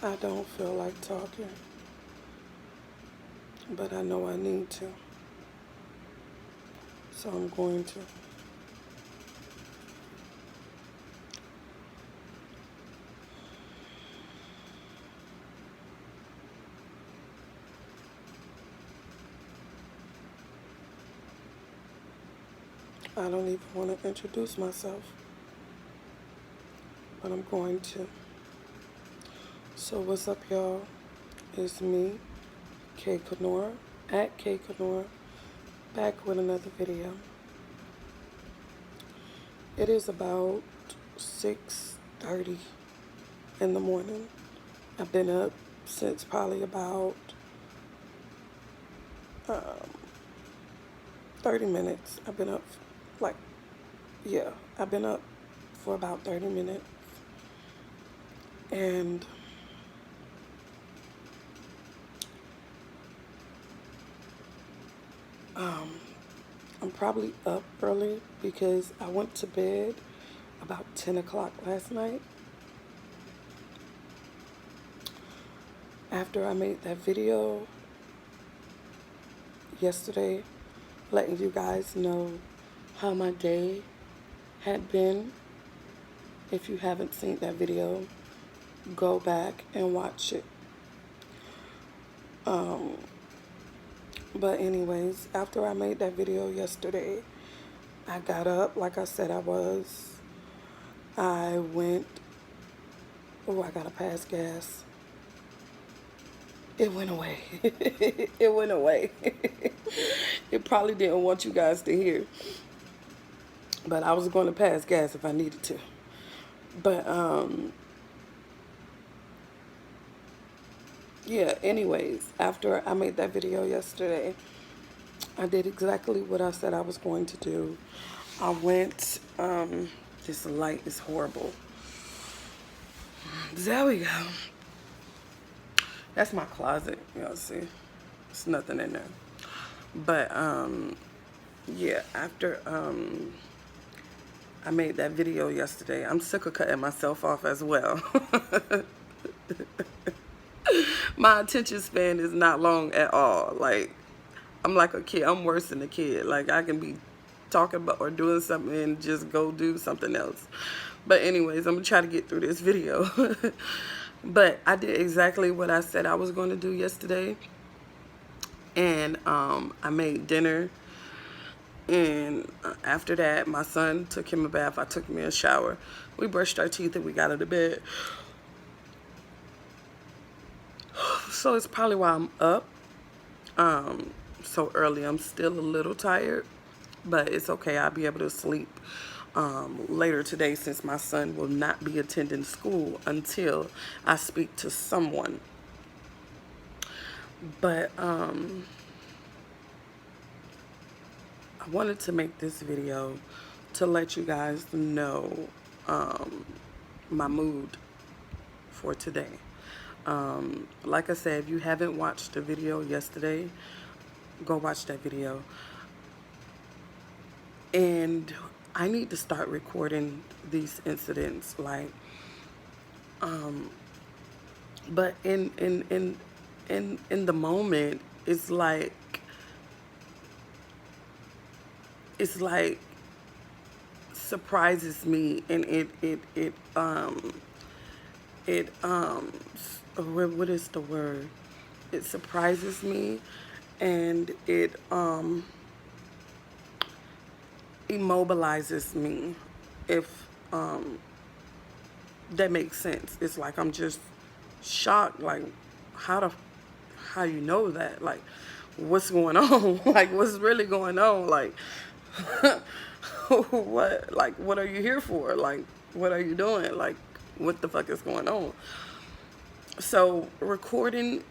I don't feel like talking, but I know I need to, so I'm going to. I don't even want to introduce myself, but I'm going to. So what's up, y'all? It's me, K Kenora, at K Kenora, back with another video. It is about 6:30 in the morning. I've been up since probably about um, 30 minutes. I've been up, like, yeah, I've been up for about 30 minutes. And I'm probably up early because I went to bed about 10 o'clock last night. After I made that video yesterday, letting you guys know how my day had been. If you haven't seen that video, go back and watch it. But anyways, after I made that video yesterday, I got up like I said I was. I went, oh, I gotta pass gas. It went away. It went away. It probably didn't want you guys to hear. But I was going to pass gas if I needed to. But, yeah, anyways, after I made that video yesterday, I did exactly what I said I was going to do. I went, this light is horrible. There we go. That's my closet, y'all see. There's nothing in there. But, yeah, after, I made that video yesterday, I'm sick of cutting myself off as well. My attention span is not long at all. Like, I'm like a kid. I'm worse than a kid. Like, I can be talking about or doing something and just go do something else. But anyways, I'm going to try to get through this video. But I did exactly what I said I was going to do yesterday. And I made dinner. And after that, my son took him a bath. I took me a shower. We brushed our teeth and we got out of bed. So it's probably why I'm up so early. I'm still a little tired, but it's okay. I'll be able to sleep later today since my son will not be attending school until I speak to someone. But I wanted to make this video to let you guys know my mood for today. Like I said, if you haven't watched the video yesterday, go watch that video. And I need to start recording these incidents, like, but in the moment, it's like surprises me, and what is the word? It surprises me, and it immobilizes me, if that makes sense. It's like I'm just shocked, like, how you know that? Like, what's going on? Like, what's really going on? Like, what are you here for? Like, what are you doing? Like, what the fuck is going on? So recording,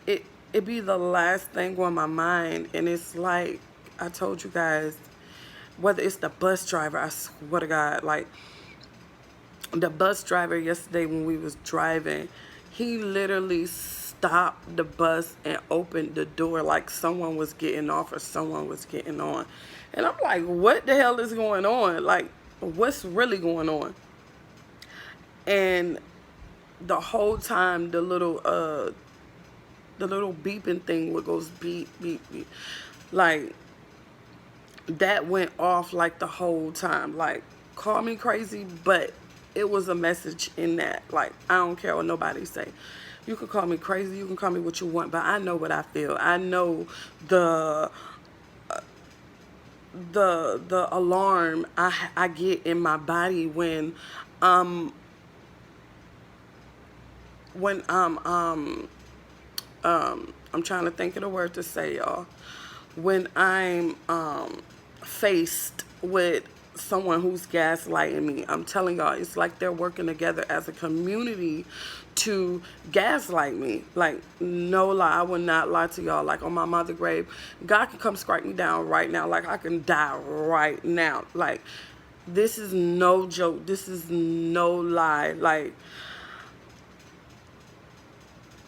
it be the last thing on my mind. And it's like I told you guys, whether it's the bus driver, I swear to God, like, the bus driver yesterday when we was driving, he literally stopped the bus and opened the door like someone was getting off or someone was getting on. And I'm like, what the hell is going on? Like, what's really going on? And the whole time the little beeping thing would goes beep beep beep, like that went off like the whole time. Like, call me crazy, but it was a message in that. Like, I don't care what nobody say. You can call me crazy, you can call me what you want, but I know what I feel. I know the the alarm I get in my body um when I'm trying to think of the word to say, y'all. When I'm faced with someone who's gaslighting me, I'm telling y'all, it's like they're working together as a community to gaslight me. Like, no lie, I would not lie to y'all. Like, on my mother's grave, God can come strike me down right now. Like, I can die right now. Like, this is no joke. This is no lie. Like,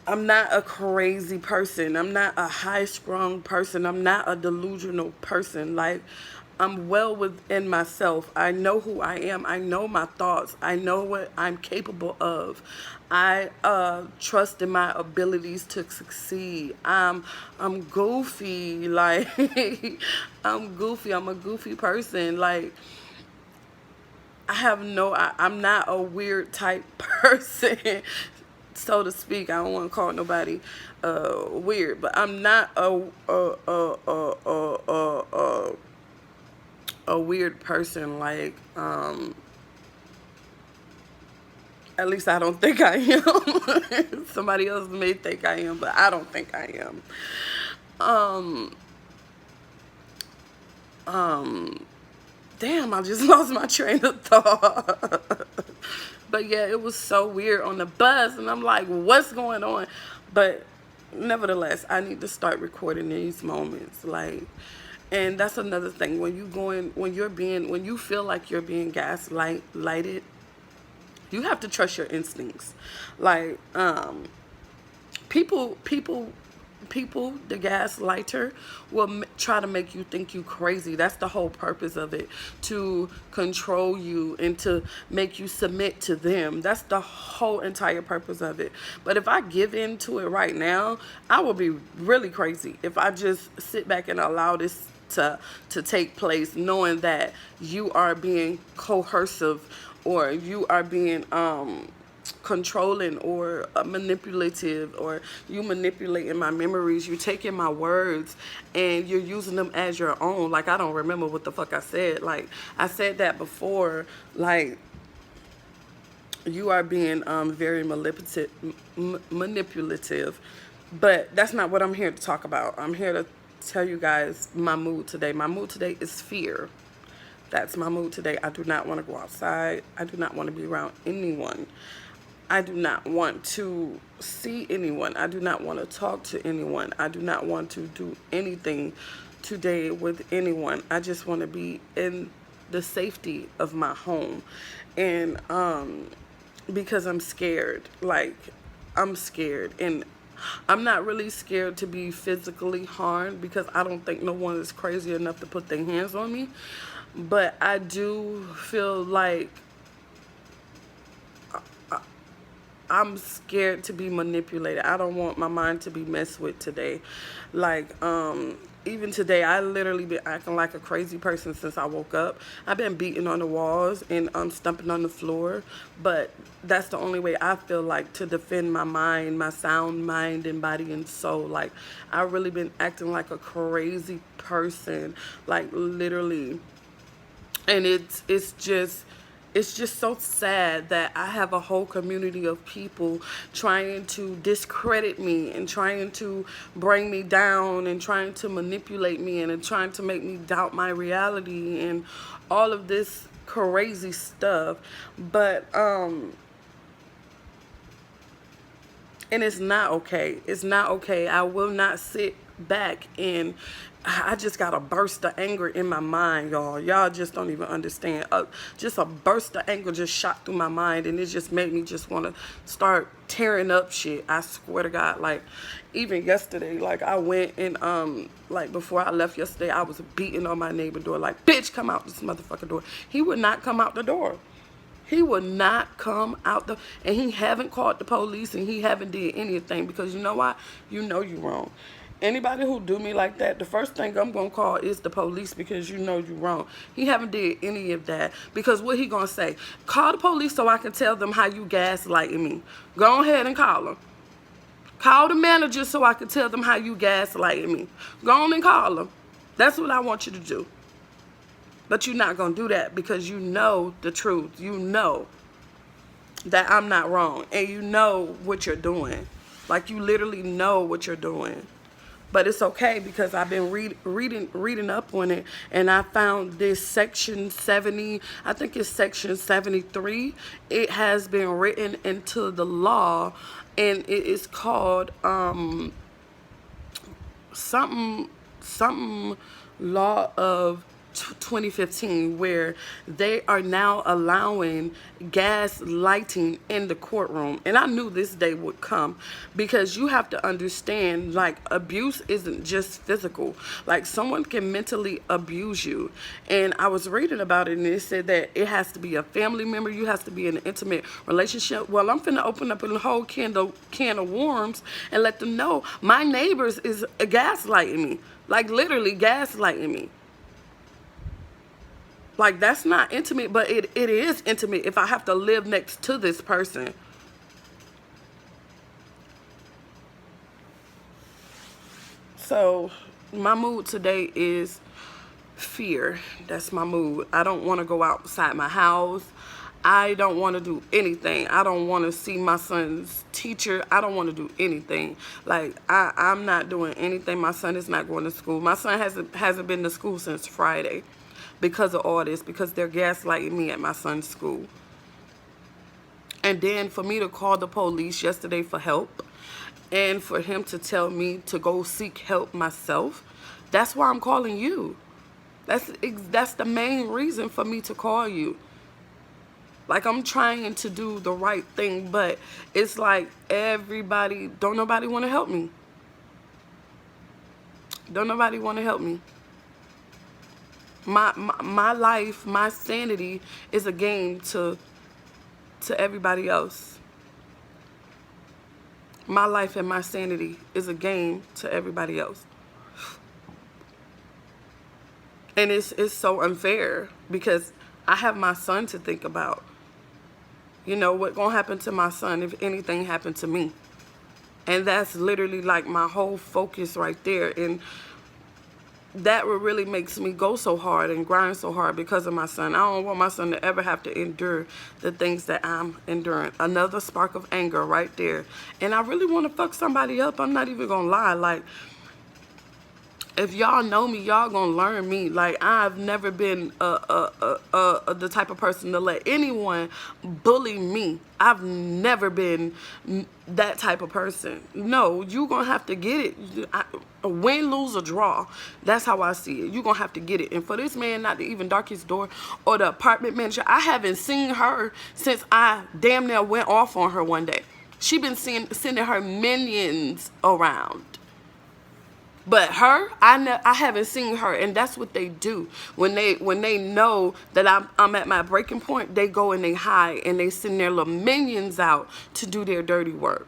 I'm not a crazy person. I'm not a high-strung person. I'm not a delusional person. Like, I'm well within myself. I know who I am. I know my thoughts. I know what I'm capable of. I trust in my abilities to succeed. I'm goofy. Like, I'm goofy. I'm a goofy person. Like, I'm not a weird type person, so to speak. I don't want to call nobody weird, but I'm not a weird person. Like, at least I don't think I am. Somebody else may think I am, but I don't think I am. Damn, I just lost my train of thought. But yeah, it was so weird on the bus, and I'm like, what's going on? But nevertheless, I need to start recording these moments. Like, and that's another thing. When you feel like you're being gaslighted, you have to trust your instincts. Like, people, the gaslighter will try to make you think you crazy. That's the whole purpose of it, to control you and to make you submit to them. That's the whole entire purpose of it. But if I give in to it right now, I will be really crazy if I just sit back and allow this to take place, knowing that you are being coercive, or you are being controlling, or manipulative, or you manipulating my memories. You taking my words and you're using them as your own. Like, I don't remember what the fuck I said. Like, I said that before. Like, you are being very manipulative, but that's not what I'm here to talk about. I'm here to tell you guys my mood today. My mood today is fear. That's my mood today. I do not want to go outside. I do not want to be around anyone. I do not want to see anyone. I do not want to talk to anyone. I do not want to do anything today with anyone. I just want to be in the safety of my home. And because I'm scared. Like, I'm scared. And I'm not really scared to be physically harmed, because I don't think no one is crazy enough to put their hands on me. But I do feel like I'm scared to be manipulated. I don't want my mind to be messed with today. Like, even today, I literally been acting like a crazy person since I woke up. I've been beating on the walls and stumping on the floor. But that's the only way I feel like to defend my mind, my sound mind and body and soul. Like, I've really been acting like a crazy person. Like, literally. And it's just so sad that I have a whole community of people trying to discredit me and trying to bring me down and trying to manipulate me and trying to make me doubt my reality and all of this crazy stuff. But and it's not okay. It's not okay. I will not sit back and I just got a burst of anger in my mind, y'all. Y'all just don't even understand. Just a burst of anger just shot through my mind, and it just made me just want to start tearing up shit. I swear to God. Like, even yesterday, like, I went and like, before I left yesterday, I was beating on my neighbor door, like, bitch, come out this motherfucking door. He would not come out the door. He will not come out and he haven't called the police and he haven't did anything, because you know why? You know you wrong. Anybody who do me like that, the first thing I'm gonna call is the police, because you know you wrong. He haven't did any of that, because what he gonna say? Call the police so I can tell them how you gaslighting me. Go ahead and call them. Call the manager so I can tell them how you gaslighting me. Go on and call them. That's what I want you to do. But you're not going to do that, because you know the truth. You know that I'm not wrong. And you know what you're doing. Like, you literally know what you're doing. But it's okay, because I've been reading up on it. And I found this section 70. I think it's section 73. It has been written into the law. And it is called something law of 2015, where they are now allowing gaslighting in the courtroom. And I knew this day would come, because you have to understand, like, abuse isn't just physical. Like, someone can mentally abuse you. And I was reading about it, and it said that it has to be a family member. You have to be in an intimate relationship. Well, I'm finna open up a whole can of worms and let them know my neighbors is gaslighting me. Like, literally gaslighting me. Like, that's not intimate, but it is intimate if I have to live next to this person. So, my mood today is fear. That's my mood. I don't want to go outside my house. I don't want to do anything. I don't want to see my son's teacher. I don't want to do anything. Like, I'm not doing anything. My son is not going to school. My son hasn't been to school since Friday. Because of all this, because they're gaslighting me at my son's school. And then for me to call the police yesterday for help, and for him to tell me to go seek help myself, that's why I'm calling you. That's the main reason for me to call you. Like, I'm trying to do the right thing, but it's like don't nobody want to help me. Don't nobody want to help me. My life, my sanity is a game to everybody else. My life and my sanity is a game to everybody else. And it's so unfair, because I have my son to think about. You know, what gonna happen to my son if anything happened to me? And that's literally like my whole focus right there. And that really makes me go so hard and grind so hard, because of my son. I don't want my son to ever have to endure the things that I'm enduring. Another spark of anger right there. And I really want to fuck somebody up. I'm not even gonna lie. Like, if y'all know me, y'all gonna learn me. Like, I've never been the type of person to let anyone bully me. I've never been that type of person. No, you gonna have to get it. Win, lose, or draw. That's how I see it. You gonna have to get it. And for this man not to even dark his door, or the apartment manager, I haven't seen her since I damn near went off on her one day. She been sending her minions around. But her, I haven't seen her, and that's what they do when they know that I'm at my breaking point. They go and they hide, and they send their little minions out to do their dirty work,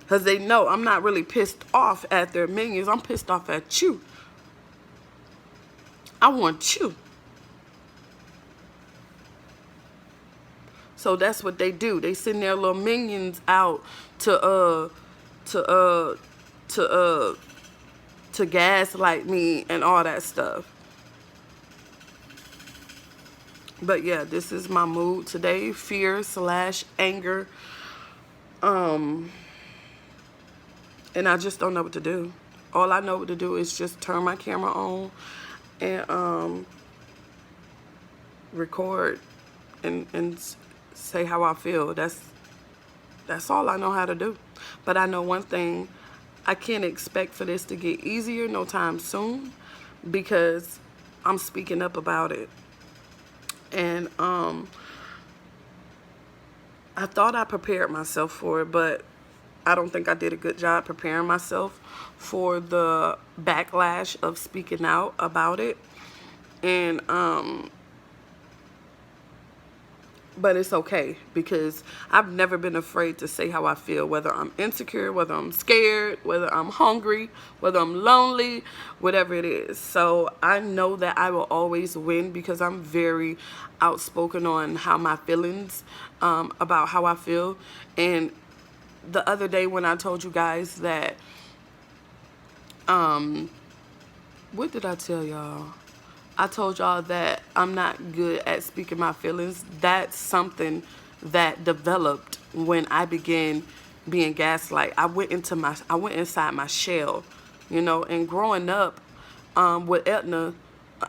because they know I'm not really pissed off at their minions. I'm pissed off at you. I want you. So that's what they do. They send their little minions out to gaslight me and all that stuff. But yeah, this is my mood today. Fear/anger. And I just don't know what to do. All I know what to do is just turn my camera on and record and say how I feel. That's all I know how to do. But I know one thing. I can't expect for this to get easier no time soon, because I'm speaking up about it. And I thought I prepared myself for it, but I don't think I did a good job preparing myself for the backlash of speaking out about it. And But it's okay because I've never been afraid to say how I feel, whether I'm insecure, whether I'm scared, whether I'm hungry, whether I'm lonely, whatever it is. So I know that I will always win because I'm very outspoken on how my feelings, about how I feel. And the other day when I told you guys that, what did I tell y'all? I told y'all that I'm not good at speaking my feelings. That's something that developed when I began being gaslight. I went inside my shell, and growing up, with Etna,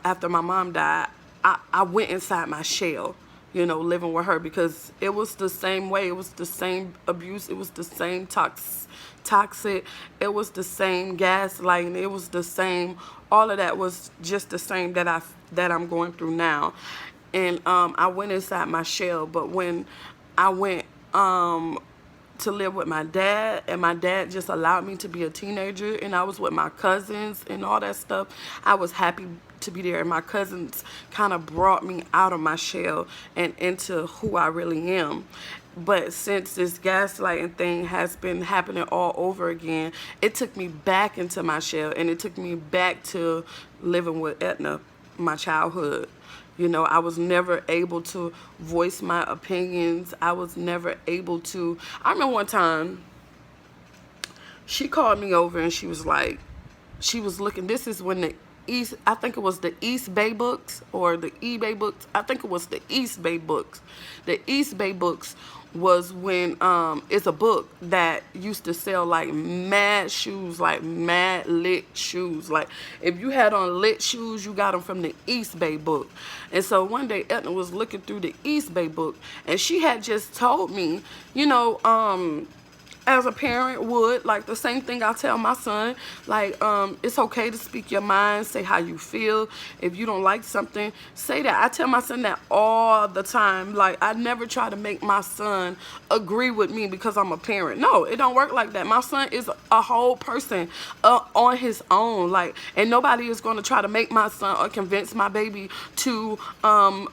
after my mom died, I went inside my shell, living with her because it was the same way. It was the same abuse. It was the same toxic. It was the same gaslighting. It was the same. All of that was just the same that I'm going through now. And I went inside my shell. But when I went to live with my dad, and my dad just allowed me to be a teenager, and I was with my cousins and all that stuff, I was happy to be there. And my cousins kind of brought me out of my shell and into who I really am. But since this gaslighting thing has been happening all over again, it took me back into my shell, and it took me back to living with Etna, my childhood. I was never able to voice my opinions. I was never able to. I remember one time she called me over and she was like, she was looking. This is when I think it was the East Bay books or the eBay books. I think it was the East Bay books. The East Bay books was when it's a book that used to sell like mad shoes, like mad lit shoes. Like if you had on lit shoes, you got them from the East Bay book. And so one day Etna was looking through the East Bay book, and she had just told me, as a parent would, like the same thing I tell my son, like, it's okay to speak your mind, say how you feel. If you don't like something, say that. I tell my son that all the time. Like, I never try to make my son agree with me because I'm a parent. No, it don't work like that. My son is a whole person on his own. Like, and nobody is going to try to make my son or convince my baby to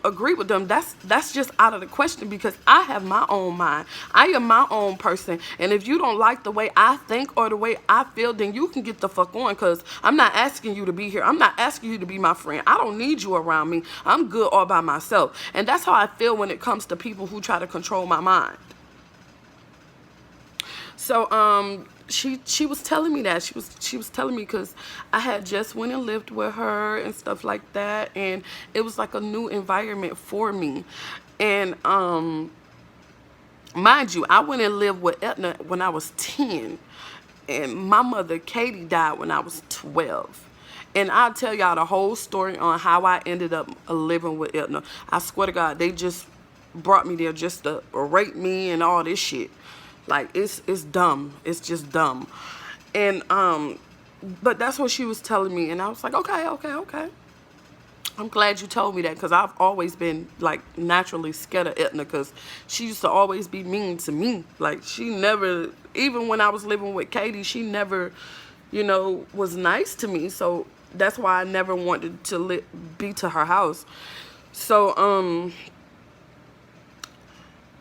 agree with them. That's just out of the question because I have my own mind. I am my own person. And if you don't like the way I think or the way I feel, then you can get the fuck on, because I'm not asking you to be here. I'm not asking you to be my friend. I don't need you around me. I'm good all by myself. And that's how I feel when it comes to people who try to control my mind. So she was telling me that. She was telling me because I had just went and lived with her and stuff like that, and it was like a new environment for me. And mind you, I went and lived with Etna when I was 10. And my mother, Katie, died when I was 12. And I'll tell y'all the whole story on how I ended up living with Etna. I swear to God, they just brought me there just to rape me and all this shit. Like, it's dumb. It's just dumb. And, but that's what she was telling me. And I was like, okay. I'm glad you told me that, because I've always been, like, naturally scared of Etna, because she used to always be mean to me. Like, she never, even when I was living with Katie, she never, was nice to me. So that's why I never wanted to be to her house. So,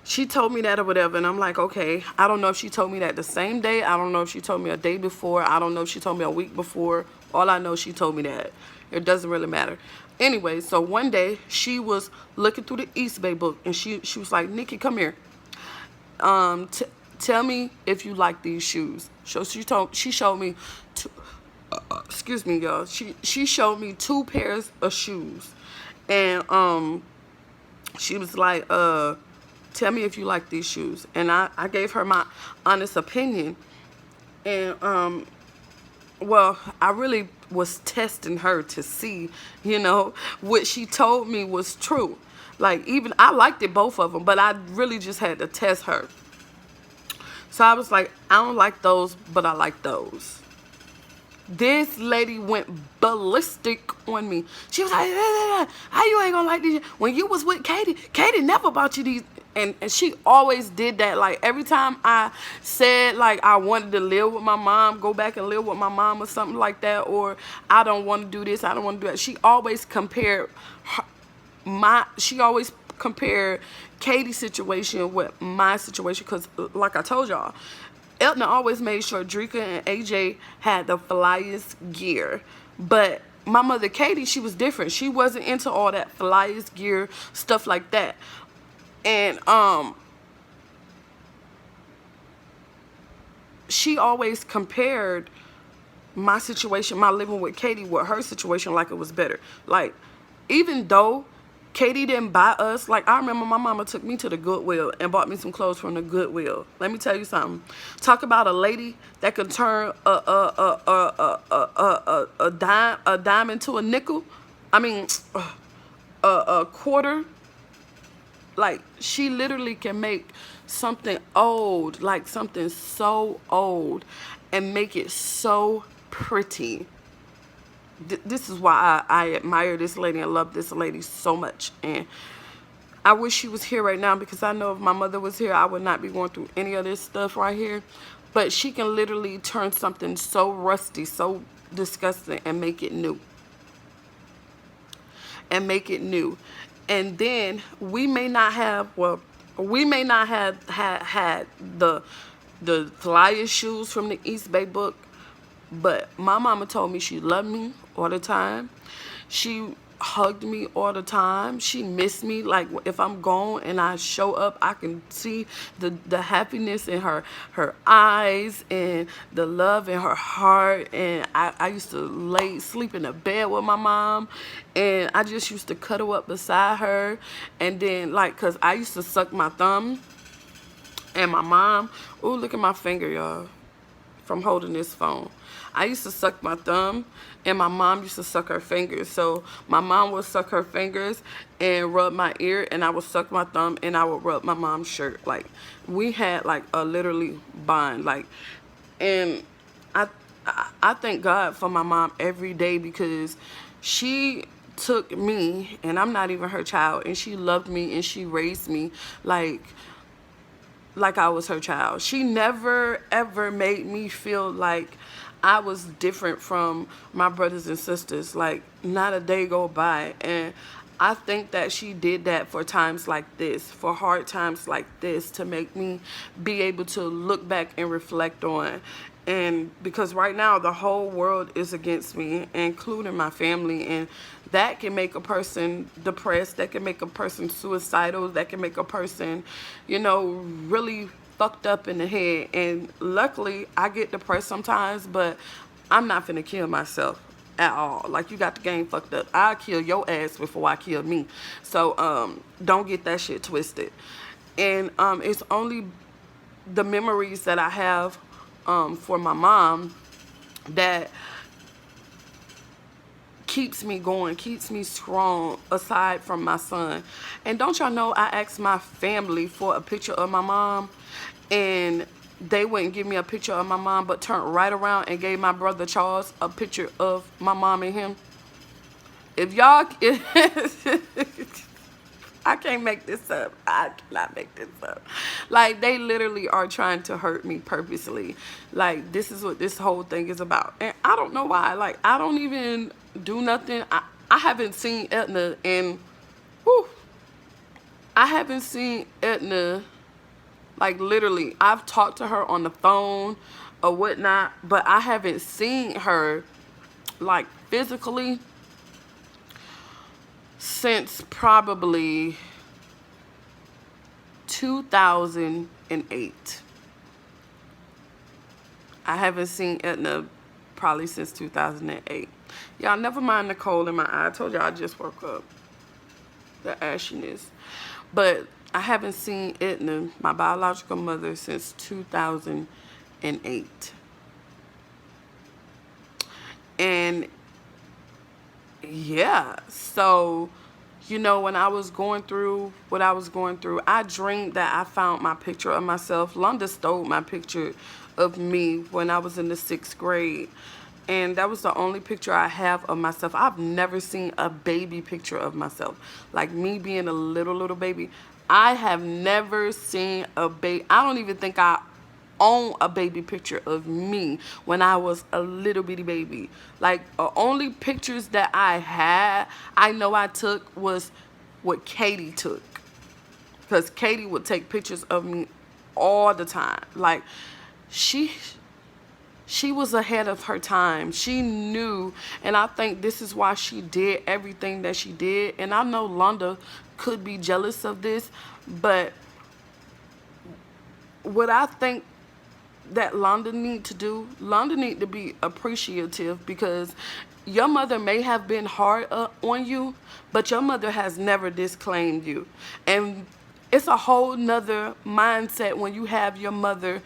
she told me that or whatever, and I'm like, okay. I don't know if she told me that the same day. I don't know if she told me a day before. I don't know if she told me a week before. All I know, she told me that. It doesn't really matter. Anyway, so one day she was looking through the East Bay book, and she was like, Nikki, come here. Tell me if you like these shoes. So she showed me excuse me, y'all. She showed me 2 pairs of shoes, and she was like, tell me if you like these shoes. And I gave her my honest opinion, and well, I really was testing her to see, what she told me was true. Like, even I liked it, both of them, but I really just had to test her. So I was like, I don't like those, but I like those. This lady went ballistic on me. She was like, how you ain't gonna like these? When you was with Katie never bought you these. And she always did that. Like, every time I said, like, I wanted to live with my mom, go back and live with my mom or something like that, or I don't want to do this, I don't want to do that, she always compared she always compare Katie's situation with my situation, because like I told y'all, Elton always made sure Drika and AJ had the flyest gear. But my mother Katie, she was different. She wasn't into all that flyest gear, stuff like that. And she always compared my situation, my living with Katie, with her situation, like it was better. Like, even though Katie didn't buy us, like, I remember my mama took me to the Goodwill and bought me some clothes from the Goodwill. Let me tell you something. Talk about a lady that could turn a dime into a nickel. I mean, a quarter. Like, she literally can make something old, like something so old, and make it so pretty. This is why I admire this lady and love this lady so much. And I wish she was here right now, because I know if my mother was here, I would not be going through any of this stuff right here. But she can literally turn something so rusty, so disgusting, and make it new. And make it new. And then we may not have, well, we may not have had the flyest shoes from the East Bay book, but my mama told me she loved me all the time. She hugged me all the time. She missed me. Like, if I'm gone and I show up, I can see the happiness in her eyes, and the love in her heart. And I used to sleep in the bed with my mom, and I just used to cuddle up beside her. And then, like, because I used to suck my thumb, and my mom, ooh, look at my finger, y'all, from holding this phone. I used to suck my thumb, and my mom used to suck her fingers. So my mom would suck her fingers and rub my ear, and I would suck my thumb and I would rub my mom's shirt. Like, we had like a literally bond. Like, and I thank God for my mom every day, because she took me, and I'm not even her child, and she loved me and she raised me like I was her child. She never ever made me feel like I was different from my brothers and sisters. Like, not a day go by. And I think that she did that for times like this, for hard times like this, to make me be able to look back and reflect on. And because right now the whole world is against me, including my family, and that can make a person depressed, that can make a person suicidal, that can make a person, you know, really fucked up in the head. And luckily I get depressed sometimes, but I'm not finna kill myself at all. Like, you got the game fucked up. I'll kill your ass before I kill me. So don't get that shit twisted. And it's only the memories that I have for my mom that keeps me going, keeps me strong, aside from my son. And don't y'all know, I asked my family for a picture of my mom, and they wouldn't give me a picture of my mom, but turned right around and gave my brother Charles a picture of my mom and him. If y'all, I can't make this up. I cannot make this up. Like, they literally are trying to hurt me purposely. Like, this is what this whole thing is about. And I don't know why. Like, I don't even do nothing. I haven't seen Edna in, whew, I haven't seen Edna, like, literally. I've talked to her on the phone or whatnot, but I haven't seen her, like, physically since probably 2008. I haven't seen Edna probably since 2008. Y'all, never mind the cold in my eye. I told y'all I just woke up. The ashiness. But I haven't seen Edna, my biological mother, since 2008. And yeah, so, you know, when I was going through what I was going through, I dreamed that I found my picture of myself. Londa stole my picture of me when I was in the 6th grade. And that was the only picture I have of myself. I've never seen a baby picture of myself. Like, me being a little baby. I have never seen a baby. I don't even think I own a baby picture of me when I was a little bitty baby. Like, only pictures that I had, I know I took, was what Katie took. because Katie would take pictures of me all the time. Like, she was ahead of her time. She knew, and I think this is why she did everything that she did. And I know Londa could be jealous of this, but what I think that Londa need to do, Londa need to be appreciative, because your mother may have been hard on you, but your mother has never disclaimed you. And it's a whole nother mindset when you have your mother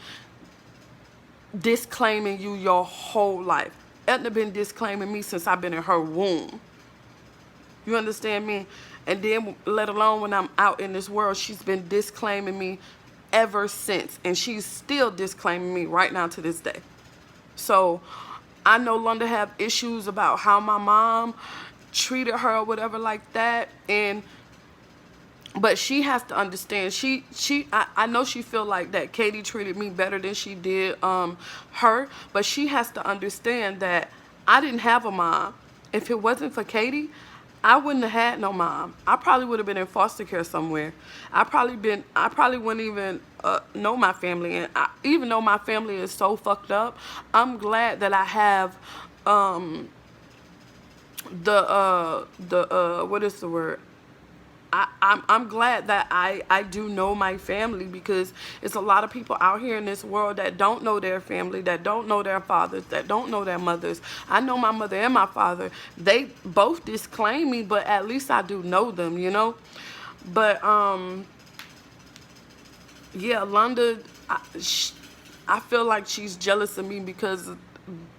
disclaiming you your whole life. Edna been disclaiming me since I've been in her womb. You understand me? And then, let alone when I'm out in this world, she's been disclaiming me ever since. And she's still disclaiming me right now to this day. So, I no longer have issues about how my mom treated her or whatever like that. But she has to understand, I know she feel like that Katie treated me better than she did her, but she has to understand that I didn't have a mom. If it wasn't for Katie, I wouldn't have had no mom. I probably would have been in foster care somewhere. I probably wouldn't even know my family. And even though my family is so fucked up, I'm glad that I have what is the word? I'm glad that I do know my family, because it's a lot of people out here in this world that don't know their family, that don't know their fathers, that don't know their mothers. I know my mother and my father. They both disclaim me, but at least I do know them, you know? But, yeah, Londa, I feel like she's jealous of me because of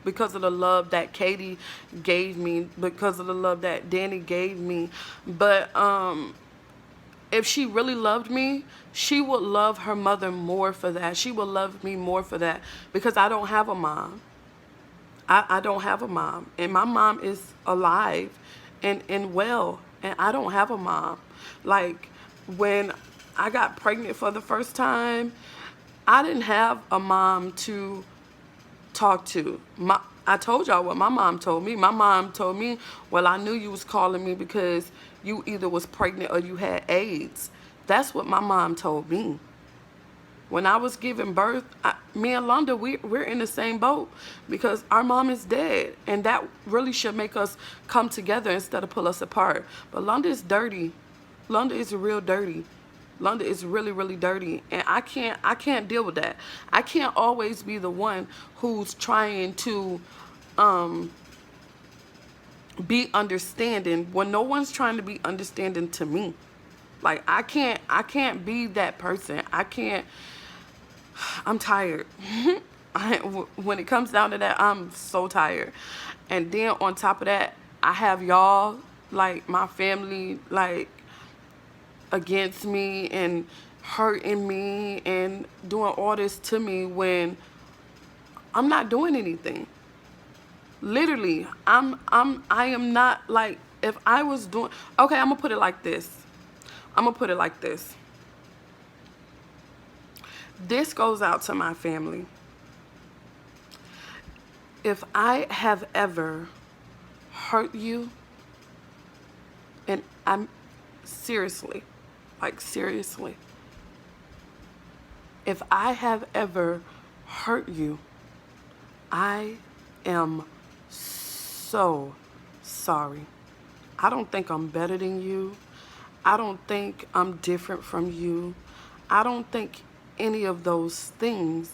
the love that Katie gave me, because of the love that Danny gave me. But, if she really loved me, she would love her mother more for that. She would love me more for that, because I don't have a mom. I don't have a mom. And my mom is alive and well, and I don't have a mom. Like, when I got pregnant for the first time, I didn't have a mom to talk to. I told y'all what my mom told me. My mom told me, well, I knew you was calling me because you either was pregnant or you had AIDS. That's what my mom told me. When I was giving birth, me and Londa, we're in the same boat, because our mom is dead. And that really should make us come together instead of pull us apart. But Londa is dirty. Londa is real dirty. Londa is really, really dirty, and I can't deal with that. I can't always be the one who's trying to be understanding when no one's trying to be understanding to me. Like, I can't be that person. I'm tired. When it comes down to that, I'm so tired. And then on top of that, I have y'all, like my family, like, against me and hurting me and doing all this to me when I'm not doing anything. Literally, I am not, like, if I was doing, okay, I'm gonna put it like this. This goes out to my family. If I have ever hurt you, and I'm seriously, like, seriously, if I have ever hurt you, I am so sorry. I don't think I'm better than you. I don't think I'm different from you. I don't think any of those things.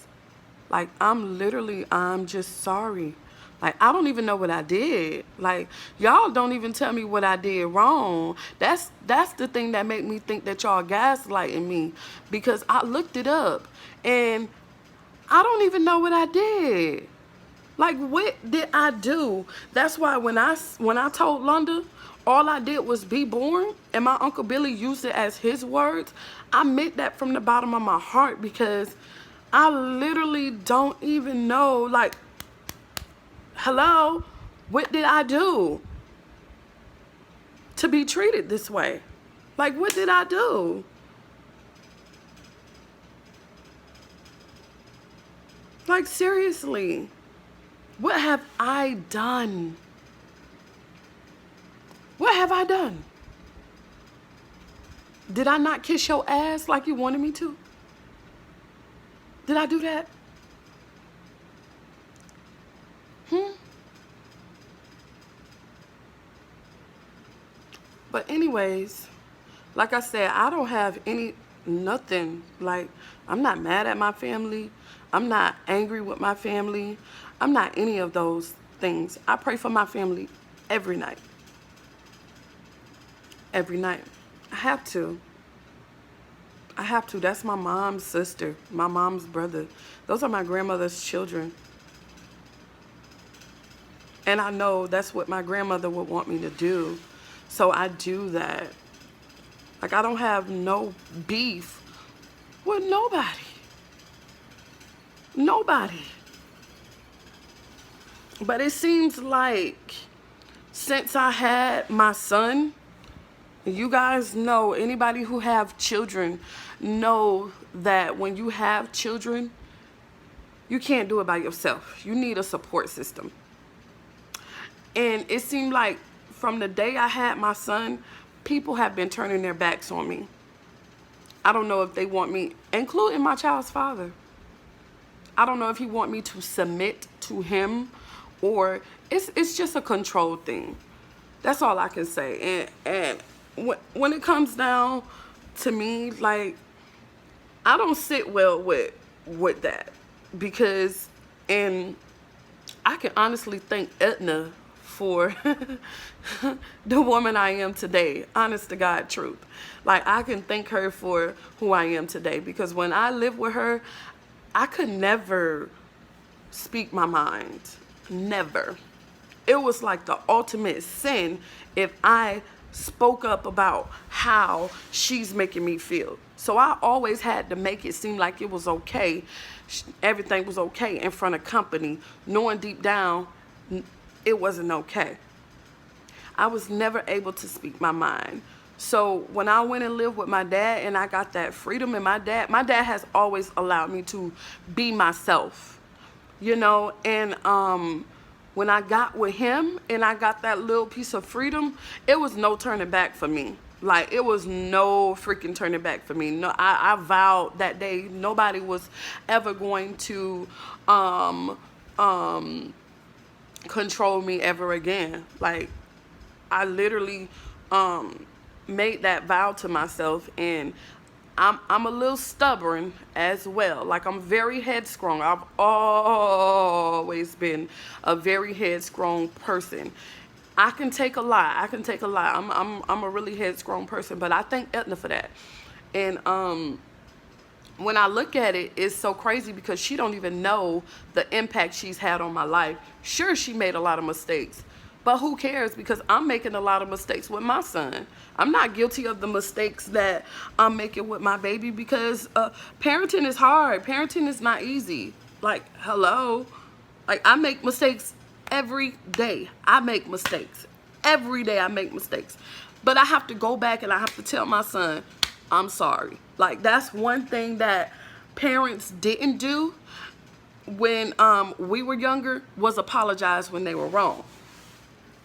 Like, I'm just sorry. Like, I don't even know what I did. Like, y'all don't even tell me what I did wrong. That's the thing that make me think that y'all gaslighting me, because I looked it up and I don't even know what I did. Like, what did I do? That's why when I told Londa all I did was be born, and my Uncle Billy used it as his words, I meant that from the bottom of my heart, because I literally don't even know, like, hello, what did I do to be treated this way? Like, what did I do? Like, seriously, what have I done? What have I done? Did I not kiss your ass like you wanted me to? Did I do that? But anyways, like I said, I don't have nothing. Like, I'm not mad at my family. I'm not angry with my family. I'm not any of those things. I pray for my family every night. Every night. I have to. I have to. That's my mom's sister, my mom's brother. Those are my grandmother's children. And I know that's what my grandmother would want me to do. So I do that. Like, I don't have no beef with nobody. Nobody. But it seems like since I had my son, you guys know, anybody who have children know that when you have children, you can't do it by yourself. You need a support system. And it seemed like from the day I had my son, people have been turning their backs on me. I don't know if they want me, including my child's father. I don't know if he want me to submit to him, or it's just a control thing. That's all I can say. And when it comes down to me, like, I don't sit well with that, because, and I can honestly thank Edna for the woman I am today. Honest to God truth. Like, I can thank her for who I am today, because when I lived with her, I could never speak my mind. Never. It was like the ultimate sin if I spoke up about how she's making me feel. So I always had to make it seem like it was okay. Everything was okay in front of company, knowing deep down it wasn't okay. I was never able to speak my mind. So when I went and lived with my dad and I got that freedom, and my dad has always allowed me to be myself, you know, and when I got with him and I got that little piece of freedom, it was no turning back for me. Like, it was no freaking turning back for me. No, I vowed that day nobody was ever going to control me ever again. Like, I literally made that vow to myself, and I'm a little stubborn as well. Like, I'm very headstrong. I've always been a very headstrong person. I can take a lie. I'm a really headstrong person, but I thank Edna for that. And when I look at it, it's so crazy because she don't even know the impact she's had on my life. Sure, she made a lot of mistakes, but who cares? Because I'm making a lot of mistakes with my son. I'm not guilty of the mistakes that I'm making with my baby, because parenting is hard. Parenting is not easy. Like, hello. Like, I make mistakes every day. I make mistakes. Every day I make mistakes. But I have to go back and I have to tell my son, I'm sorry. Like, that's one thing that parents didn't do when we were younger, was apologize when they were wrong.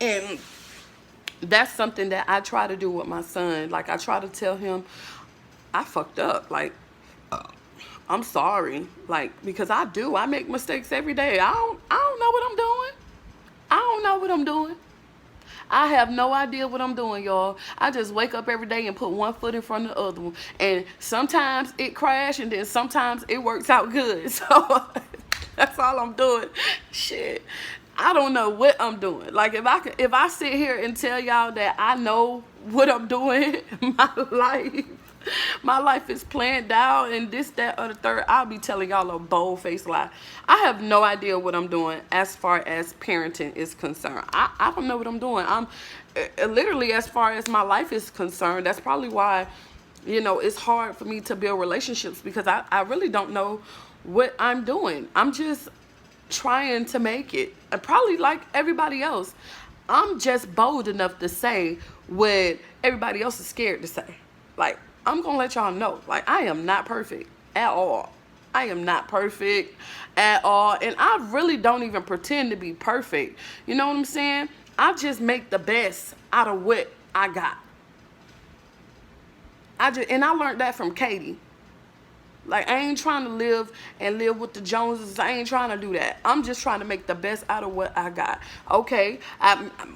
And that's something that I try to do with my son. Like, I try to tell him, I fucked up. Like, I'm sorry. Like, because I make mistakes every day. I don't know what I'm doing. I don't know what I'm doing. I have no idea what I'm doing, y'all. I just wake up every day and put one foot in front of the other one. And sometimes it crashes, and then sometimes it works out good. So that's all I'm doing. Shit. I don't know what I'm doing. Like, if I sit here and tell y'all that I know what I'm doing, my life is planned out and this, that, or the third, I'll be telling y'all a bold-faced lie. I have no idea what I'm doing as far as parenting is concerned. I don't know what I'm doing. I'm literally, as far as my life is concerned, that's probably why, you know, it's hard for me to build relationships, because I really don't know what I'm doing. I'm just trying to make it. And probably like everybody else, I'm just bold enough to say what everybody else is scared to say. Like, I'm gonna let y'all know, like, I am not perfect at all. I am not perfect at all. And I really don't even pretend to be perfect. You know what I'm saying? I just make the best out of what I got. And I learned that from Katie. Like, I ain't trying to live with the Joneses. I ain't trying to do that. I'm just trying to make the best out of what I got. Okay,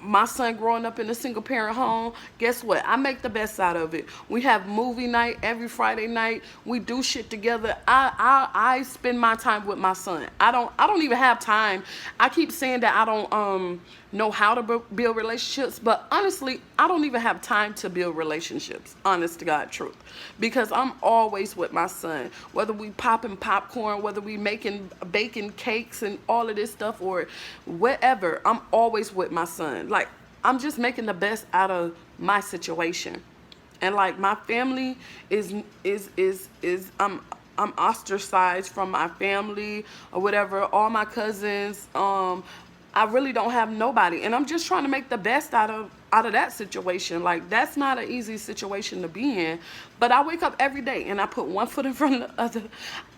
my son growing up in a single parent home, guess what? I make the best out of it. We have movie night every Friday night. We do shit together. I spend my time with my son. I don't even have time. I keep saying that I don't know how to build relationships, but honestly, I don't even have time to build relationships, honest to God truth, because I'm always with my son. Whether we popping popcorn, whether we baking cakes and all of this stuff, or whatever, I'm always with my son. Like, I'm just making the best out of my situation. And like, my family is I'm ostracized from my family or whatever. All my cousins, I really don't have nobody, and I'm just trying to make the best out of that situation. Like, that's not an easy situation to be in, but I wake up every day and I put one foot in front of the other.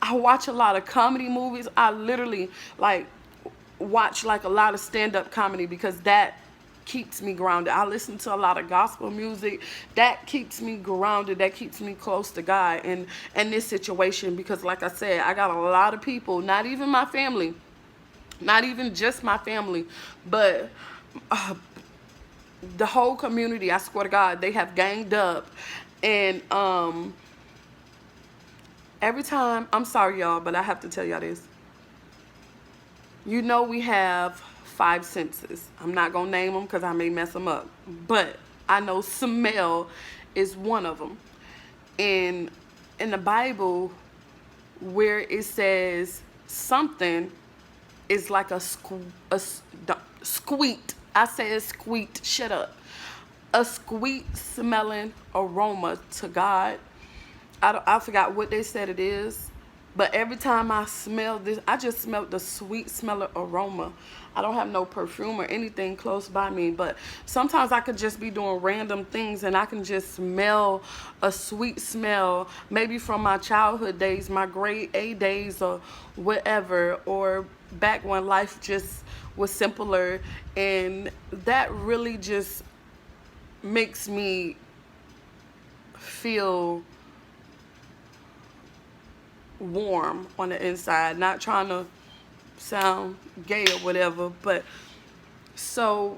I watch a lot of comedy movies. I literally like watch like a lot of stand-up comedy because that keeps me grounded. I listen to a lot of gospel music. That keeps me grounded. That keeps me close to God in this situation, because like I said, I got a lot of people, not even my family, not even just my family, but the whole community, I swear to God, they have ganged up. And every time, I'm sorry y'all, but I have to tell y'all this. You know, we have 5 senses. I'm not gonna name them because I may mess them up, but I know smell is one of them. And in the Bible, where it says something is like a squeak. I said squeak. Shut up. A sweet smelling aroma to God. I forgot what they said it is, but every time I smell this, I just smelled the sweet smelling aroma. I don't have no perfume or anything close by me, but sometimes I could just be doing random things and I can just smell a sweet smell, maybe from my childhood days, my grade A days or whatever, or back when life just was simpler. And that really just makes me feel warm on the inside. Not trying to sound gay or whatever, but so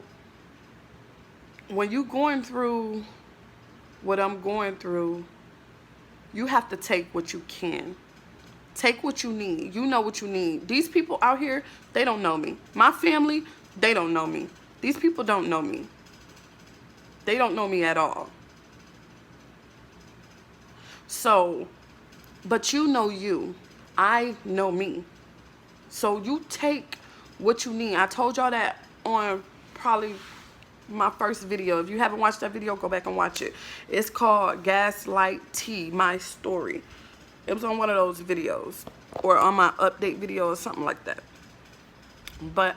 when you going through what I'm going through, you have to take what you can. Take what you need. You know what you need. These people out here, they don't know me. My family, they don't know me. These people don't know me. They don't know me at all. So, but you know you. I know me. So you take what you need. I told y'all that on probably my first video. If you haven't watched that video, go back and watch it. It's called Gaslightee, My Story. It was on one of those videos, or on my update video or something like that. But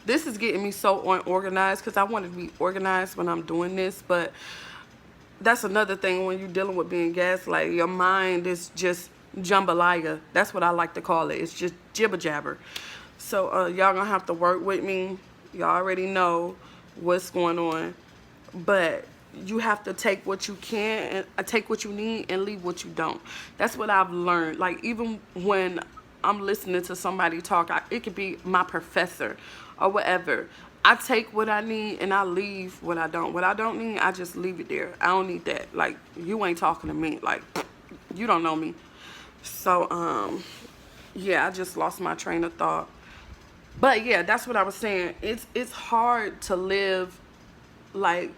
this is getting me so unorganized because I want to be organized when I'm doing this. But that's another thing when you're dealing with being gaslighted. Your mind is just jambalaya. That's what I like to call it. It's just jibber jabber. So y'all gonna have to work with me. Y'all already know what's going on. But you have to take what you can and take what you need and leave what you don't. That's what I've learned. Like, even when I'm listening to somebody talk, it could be my professor or whatever. I take what I need and I leave what I don't. What I don't need, I just leave it there. I don't need that. Like, you ain't talking to me. Like, you don't know me. So, yeah, I just lost my train of thought. But yeah, that's what I was saying. It's hard to live like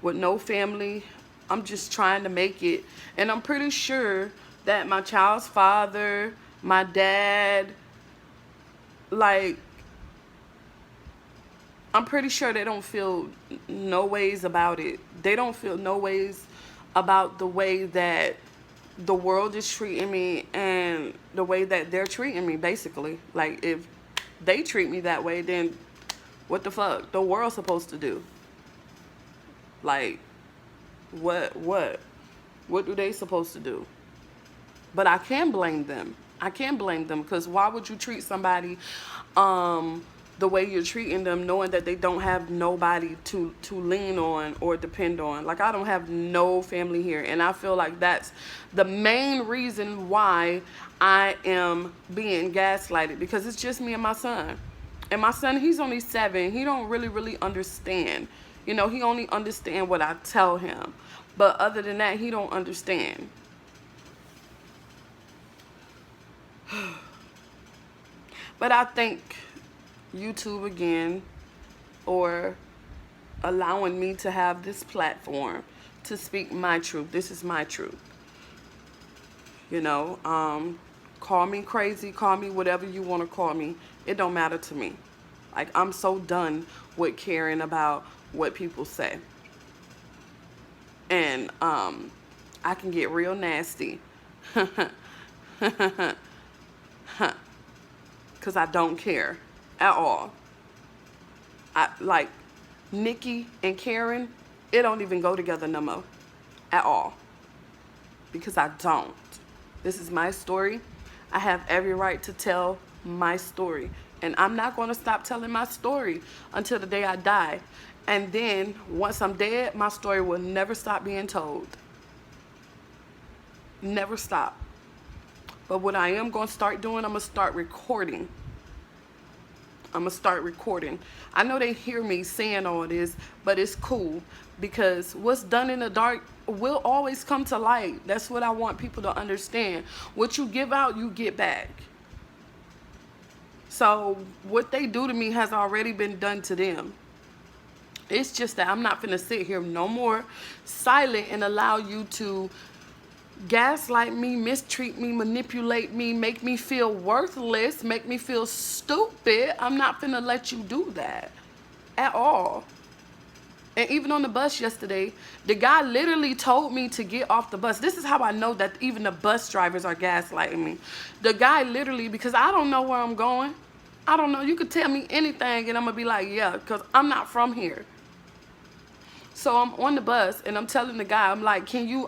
with no family. I'm just trying to make it. And I'm pretty sure that my child's father, my dad, like, I'm pretty sure they don't feel no ways about it. They don't feel no ways about the way that the world is treating me and the way that they're treating me, basically. Like, if they treat me that way, then what the fuck the world's supposed to do? Like, what do they supposed to do? But I can blame them. I can blame them, because why would you treat somebody the way you're treating them, knowing that they don't have nobody to lean on or depend on. Like, I don't have no family here, and I feel like that's the main reason why I am being gaslighted, because it's just me and my son. And my son, he's only 7. He don't really understand. You know, he only understand what I tell him, but other than that, he don't understand. But I think YouTube again, or allowing me to have this platform to speak my truth. This is my truth. You know, call me crazy, call me whatever you want to call me. It don't matter to me. Like, I'm so done with caring about what people say. And I can get real nasty. Because I don't care at all. Like, Nikki and Karen, it don't even go together no more at all, because I don't. This is my story. I have every right to tell my story, and I'm not going to stop telling my story until the day I die. And then once I'm dead, my story will never stop being told. Never stop. But what I am going to start doing, I'm going to start recording. I'm going to start recording. I know they hear me saying all this, but it's cool, because what's done in the dark will always come to light. That's what I want people to understand. What you give out, you get back. So what they do to me has already been done to them. It's just that I'm not finna sit here no more silent and allow you to gaslight me, mistreat me, manipulate me, make me feel worthless, make me feel stupid. I'm not finna let you do that at all. And even on the bus yesterday, the guy literally told me to get off the bus. This is how I know that even the bus drivers are gaslighting me. The guy literally, because I don't know where I'm going. I don't know. You could tell me anything and I'm going to be like, yeah, because I'm not from here. So I'm on the bus and I'm telling the guy, I'm like, can you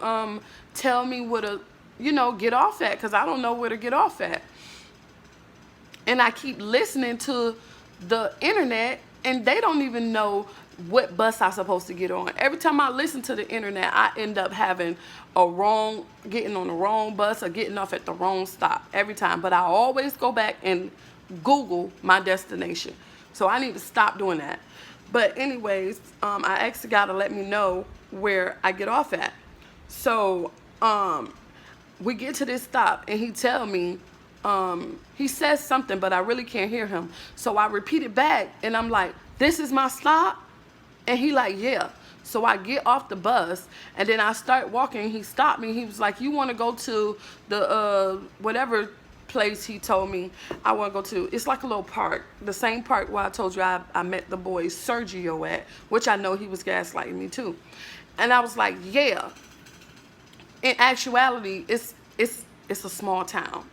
tell me where to, get off at? Because I don't know where to get off at. And I keep listening to the internet and they don't even know what bus I'm supposed to get on. Every time I listen to the internet, I end up having getting on the wrong bus or getting off at the wrong stop every time. But I always go back and Google my destination. So I need to stop doing that. But anyways, I asked the guy to let me know where I get off at. So we get to this stop and he tell me, he says something, but I really can't hear him. So I repeat it back and I'm like, this is my stop? And he like, yeah. So I get off the bus and then I start walking. He stopped me. He was like, you want to go to the whatever place he told me I want to go to. It's like a little park. The same park where I told you I met the boy Sergio at, which I know he was gaslighting me too. And I was like, yeah. In actuality, it's a small town.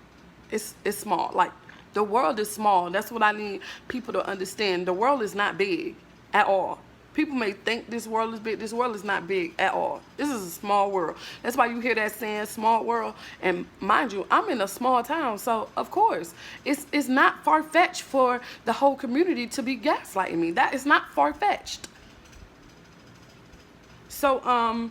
It's small. Like, the world is small. That's what I need people to understand. The world is not big at all. People may think this world is big. This world is not big at all. This is a small world. That's why you hear that saying, small world. And mind you, I'm in a small town. So, of course, it's not far-fetched for the whole community to be gaslighting me. That is not far-fetched. So,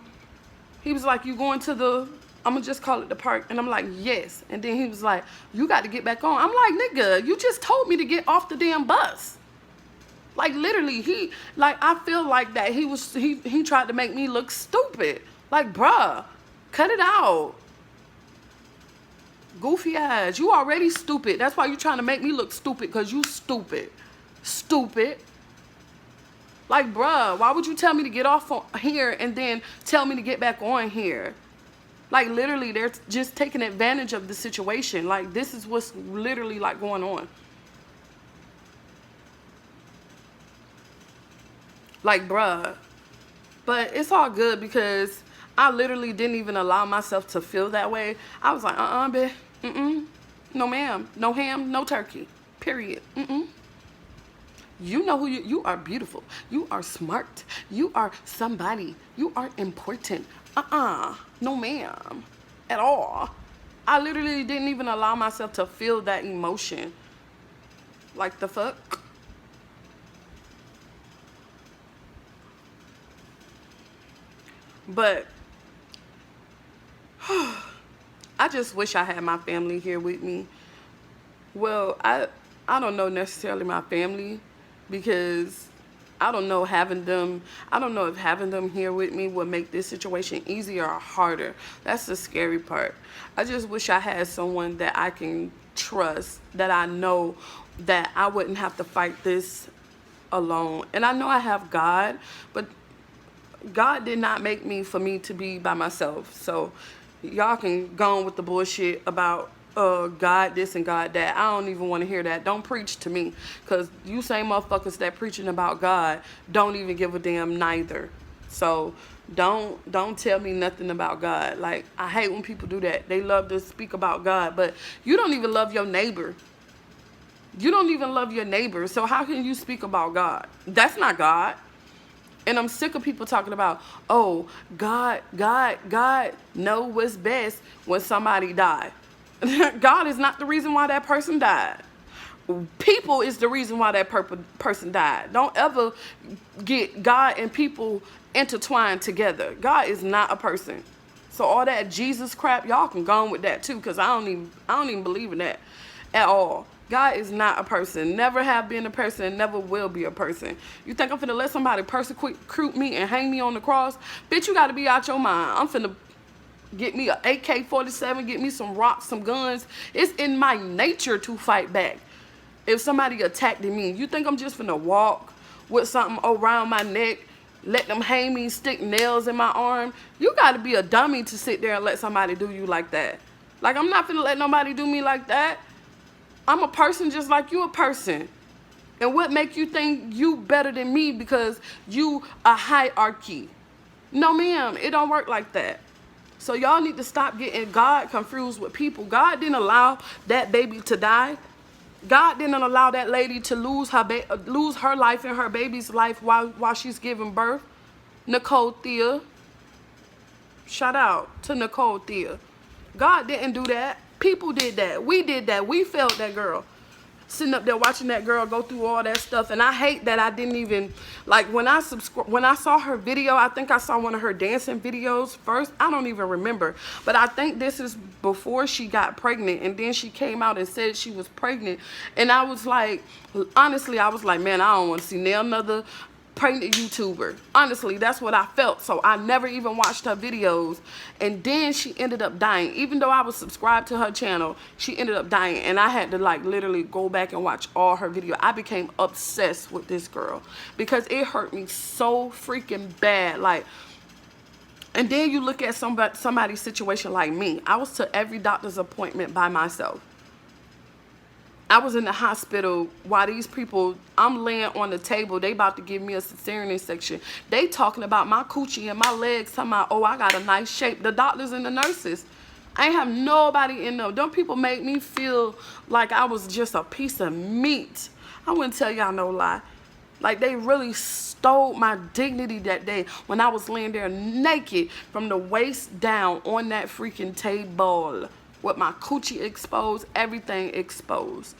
he was like, you going to I'm going to just call it the park. And I'm like, yes. And then he was like, you got to get back on. I'm like, nigga, you just told me to get off the damn bus. Like, literally, I feel like that he tried to make me look stupid. Like, bruh, cut it out. Goofy ass. You already stupid. That's why you trying to make me look stupid, because you stupid. Stupid. Like, bruh, why would you tell me to get off here and then tell me to get back on here? Like, literally, they're just taking advantage of the situation. Like, this is what's literally, like, going on. Like, bruh. But it's all good because I literally didn't even allow myself to feel that way. I was like, bitch. No, ma'am. No ham, no turkey. Period. You know who you are. Beautiful. You are smart. You are somebody. You are important. No, ma'am. At all. I literally didn't even allow myself to feel that emotion. Like, the fuck? But I just wish I had my family here with me. Well, I don't know necessarily my family, because I don't know if having them here with me would make this situation easier or harder. That's the scary part. I just wish I had someone that I can trust, that I know that I wouldn't have to fight this alone. And I know I have God, but God did not make me for me to be by myself. So y'all can go on with the bullshit about God this and God that. I don't even want to hear that. Don't preach to me, because you same motherfuckers that preaching about God don't even give a damn neither. So don't tell me nothing about God. Like, I hate when people do that. They love to speak about God, but you don't even love your neighbor. You don't even love your neighbor. So how can you speak about God? That's not God. And I'm sick of people talking about, oh, God know what's best when somebody died. God is not the reason why that person died. People is the reason why that person died. Don't ever get God and people intertwined together. God is not a person. So all that Jesus crap, y'all can go on with that too, because I don't even believe in that at all. God is not a person. Never have been a person and never will be a person. You think I'm finna let somebody persecute me and hang me on the cross? Bitch, you gotta be out your mind. I'm finna get me an AK-47, get me some rocks, some guns. It's in my nature to fight back. If somebody attacked me, you think I'm just finna walk with something around my neck, let them hang me, stick nails in my arm? You gotta be a dummy to sit there and let somebody do you like that. Like, I'm not finna let nobody do me like that. I'm a person just like you a person. And what make you think you better than me because you a hierarchy? No, ma'am, it don't work like that. So y'all need to stop getting God confused with people. God didn't allow that baby to die. God didn't allow that lady to lose her life and her baby's life while she's giving birth. Nicole Thea. Shout out to Nicole Thea. God didn't do that. People did that. We did that. We failed that girl. Sitting up there watching that girl go through all that stuff. And I hate that I didn't even, like, when I saw her video, I think I saw one of her dancing videos first. I don't even remember. But I think this is before she got pregnant. And then she came out and said she was pregnant. And I was like, honestly, I was like, man, I don't want to see another pregnant YouTuber. Honestly, that's what I felt. So I never even watched her videos. And then she ended up dying. Even though I was subscribed to her channel, she ended up dying. And I had to, like, literally go back and watch all her videos. I became obsessed with this girl because it hurt me so freaking bad. Like, and then you look at somebody's situation like me. I was to every doctor's appointment by myself. I was in the hospital while these people, I'm laying on the table. They about to give me a cesarean section. They talking about my coochie and my legs, talking about, oh, I got a nice shape. The doctors and the nurses. I ain't have nobody in them. Them people made me feel like I was just a piece of meat. I wouldn't tell y'all no lie. Like, they really stole my dignity that day when I was laying there naked from the waist down on that freaking table with my coochie exposed, everything exposed.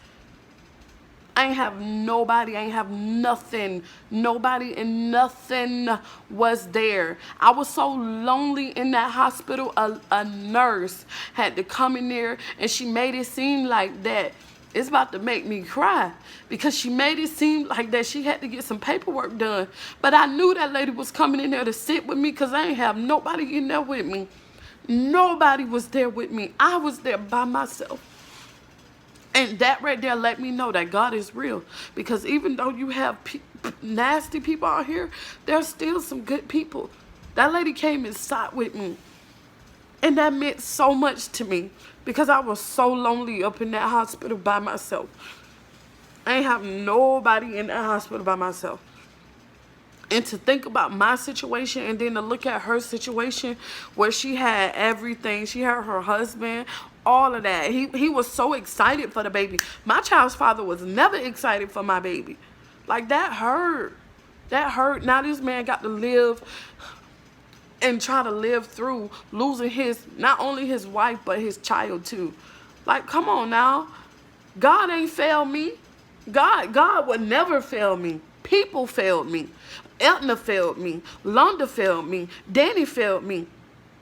I ain't have nobody, I ain't have nothing. Nobody and nothing was there. I was so lonely in that hospital. A nurse had to come in there and she made it seem like that. It's about to make me cry because she made it seem like that she had to get some paperwork done. But I knew that lady was coming in there to sit with me because I ain't have nobody in there with me. Nobody was there with me. I was there by myself. And that right there let me know that God is real. Because even though you have nasty people out here, there's still some good people. That lady came and sat with me. And that meant so much to me. Because I was so lonely up in that hospital by myself. I ain't have nobody in that hospital by myself. And to think about my situation and then to look at her situation where she had everything. She had her husband, all of that. He was so excited for the baby. My child's father was never excited for my baby. Like, that hurt. That hurt. Now this man got to live and try to live through losing not only his wife, but his child too. Like, come on now. God ain't failed me. God would never fail me. People failed me. Eltna failed me. Londa failed me. Danny failed me.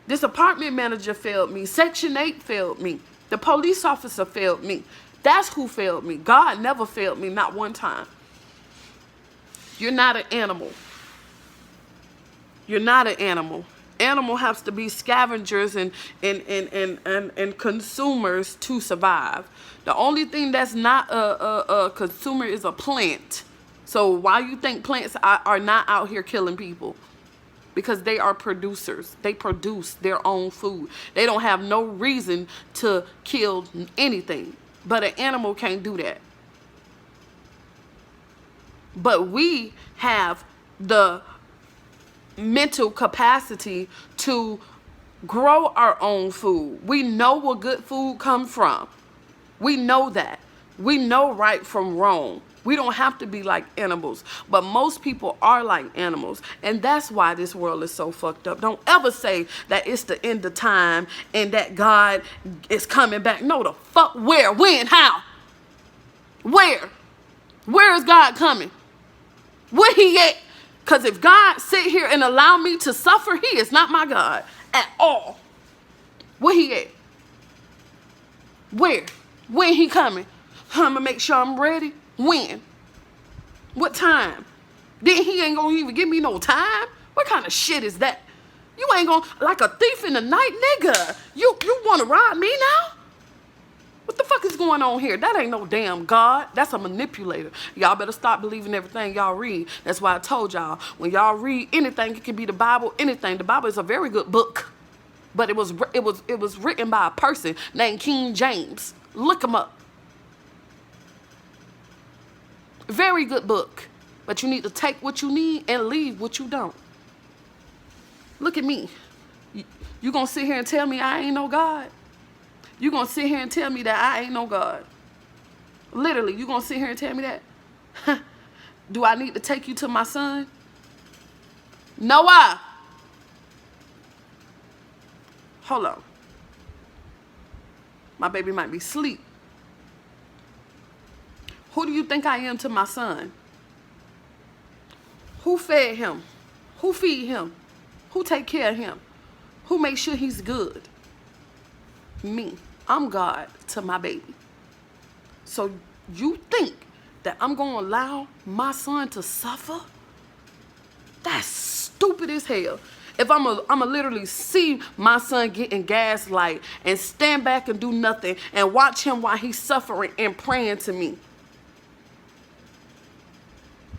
This apartment manager failed me. Section 8 failed me. The police officer failed me. That's who failed me. God never failed me, not one time. You're not an animal. You're not an animal. Animal has to be scavengers and consumers to survive. The only thing that's not a consumer is a plant. So why you think plants are not out here killing people? Because they are producers. They produce their own food. They don't have no reason to kill anything. But an animal can't do that. But we have the mental capacity to grow our own food. We know where good food comes from. We know that. We know right from wrong. We don't have to be like animals. But most people are like animals. And that's why this world is so fucked up. Don't ever say that it's the end of time and that God is coming back. No, the fuck. Where? When? How? Where? Where is God coming? Where he at? Because if God sit here and allow me to suffer, he is not my God at all. Where he at? Where? When he coming? I'm going to make sure I'm ready. When? What time? Then he ain't going to even give me no time? What kind of shit is that? You ain't going to, like a thief in the night, nigga. You want to rob me now? What the fuck is going on here? That ain't no damn God. That's a manipulator. Y'all better stop believing everything y'all read. That's why I told y'all, when y'all read anything, it can be the Bible, anything. The Bible is a very good book. But it was written by a person named King James. Look him up. Very good book. But you need to take what you need and leave what you don't. Look at me. You gonna sit here and tell me I ain't no God? You gonna sit here and tell me that I ain't no God? Literally, you gonna sit here and tell me that? Do I need to take you to my son? No, Hold on. My baby might be asleep. Who do you think I am to my son? Who fed him? Who feed him? Who take care of him? Who makes sure he's good? Me. I'm God to my baby. So you think that I'm going to allow my son to suffer? That's stupid as hell. If I'm a literally see my son getting gaslight and stand back and do nothing and watch him while he's suffering and praying to me.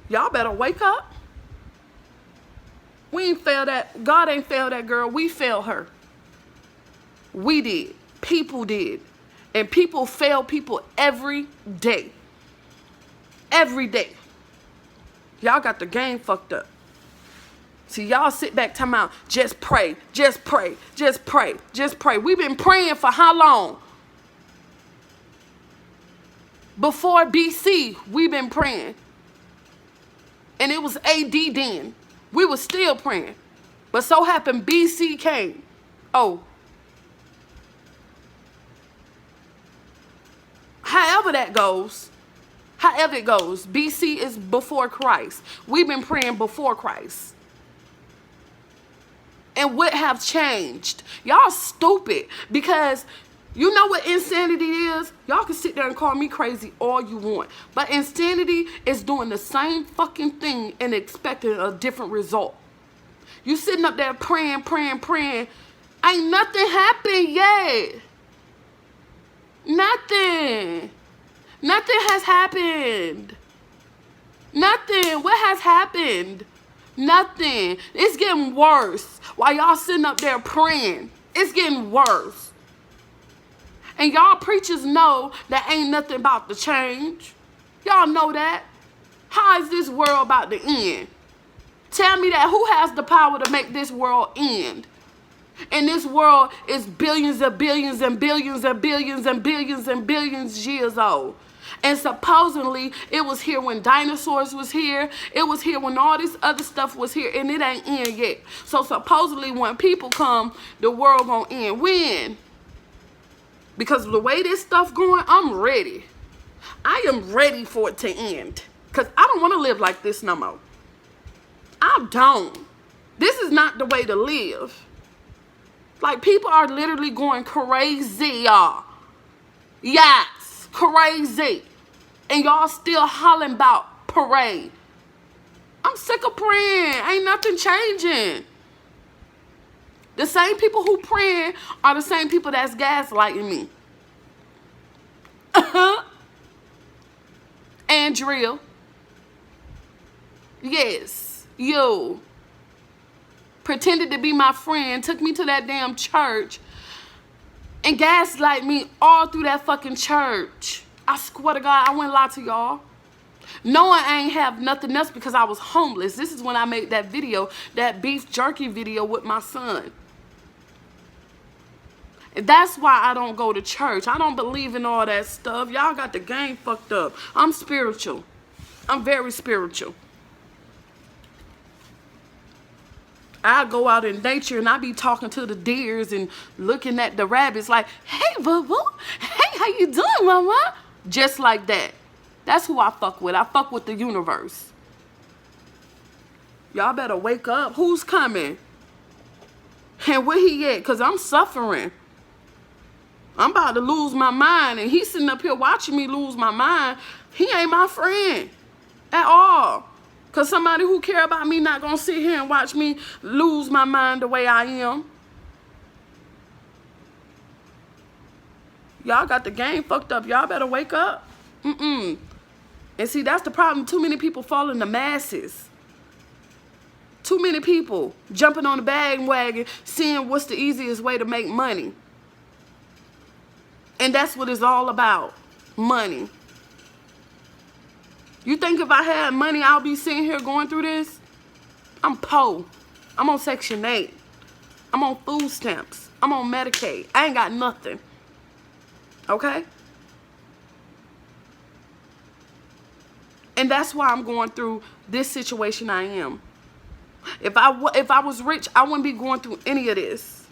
Y'all better wake up. We ain't failed that. God ain't failed that girl. We failed her. We did. People did. And people fail people every day. Every day. Y'all got the game fucked up. See, y'all sit back, time out, just pray, just pray, just pray, just pray. We've been praying for how long? Before BC, we've been praying. And it was AD then. We were still praying. But so happened BC came. Oh. However that goes. However it goes. BC is before Christ. We've been praying before Christ. And what have changed? Y'all stupid. Because you know what insanity is? Y'all can sit there and call me crazy all you want. But insanity is doing the same fucking thing and expecting a different result. You sitting up there praying, praying, praying. Ain't nothing happened yet. Nothing. Nothing has happened. Nothing. What has happened? Nothing. It's getting worse. While y'all sitting up there praying, it's getting worse. And y'all preachers know that ain't nothing about to change. Y'all know that. How is this world about to end? Tell me that. Who has the power to make this world end? And this world is billions and billions and billions and billions and billions and billions years old. And supposedly it was here when dinosaurs was here. It was here when all this other stuff was here. And it ain't end yet. So supposedly when people come, the world gonna end. When? Because the way this stuff going, I'm ready. I am ready for it to end. Because I don't want to live like this no more. I don't. This is not the way to live. Like, people are literally going crazy, y'all. Yes, crazy. And y'all still hollering about parade. I'm sick of praying. Ain't nothing changing. The same people who praying are the same people that's gaslighting me. Andrea. Yes, you. Pretended to be my friend, took me to that damn church, and gaslight me all through that fucking church. I swear to God, I wouldn't lie to y'all. Knowing I ain't have nothing else because I was homeless. This is when I made that video, that beef jerky video with my son. And that's why I don't go to church. I don't believe in all that stuff. Y'all got the game fucked up. I'm spiritual. I'm very spiritual. I go out in nature and I be talking to the deers and looking at the rabbits like, hey, boo-boo. Hey, how you doing, mama? Just like that. That's who I fuck with. I fuck with the universe. Y'all better wake up. Who's coming? And where he at? Because I'm suffering. I'm about to lose my mind. And he's sitting up here watching me lose my mind. He ain't my friend at all. Because somebody who care about me not going to sit here and watch me lose my mind the way I am. Y'all got the game fucked up. Y'all better wake up. And see, that's the problem. Too many people fall in the masses. Too many people jumping on the bandwagon, seeing what's the easiest way to make money. And that's what it's all about. Money. You think if I had money, I'll be sitting here going through this? I'm poor. I'm on Section 8. I'm on food stamps. I'm on Medicaid. I ain't got nothing. Okay? And that's why I'm going through this situation I am. If I was rich, I wouldn't be going through any of this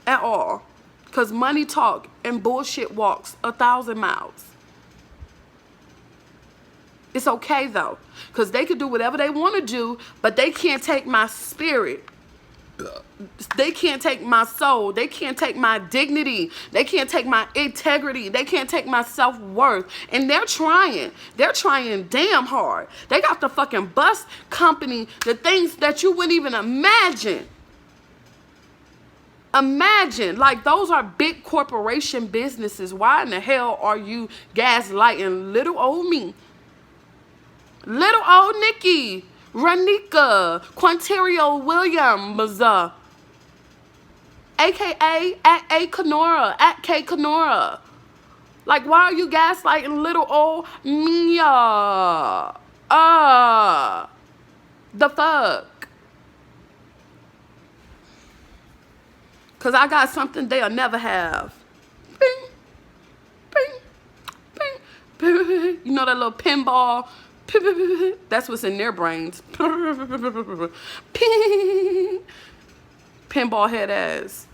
at all. Because money talk and bullshit walks 1,000 miles. It's okay, though, because they could do whatever they want to do, but they can't take my spirit. They can't take my soul. They can't take my dignity. They can't take my integrity. They can't take my self-worth. And they're trying. They're trying damn hard. They got the fucking bus company, the things that you wouldn't even imagine. Imagine, like, those are big corporation businesses. Why in the hell are you gaslighting little old me? Little old Nikki, Ranika, Quantario Williams, a.k.a. at A. Kenora, at K. Kenora. Like, why are you gaslighting little old Mia? The fuck? Because I got something they'll never have. Bing, bing, bing, bing. You know that little pinball? That's what's in their brains. Pinball head ass.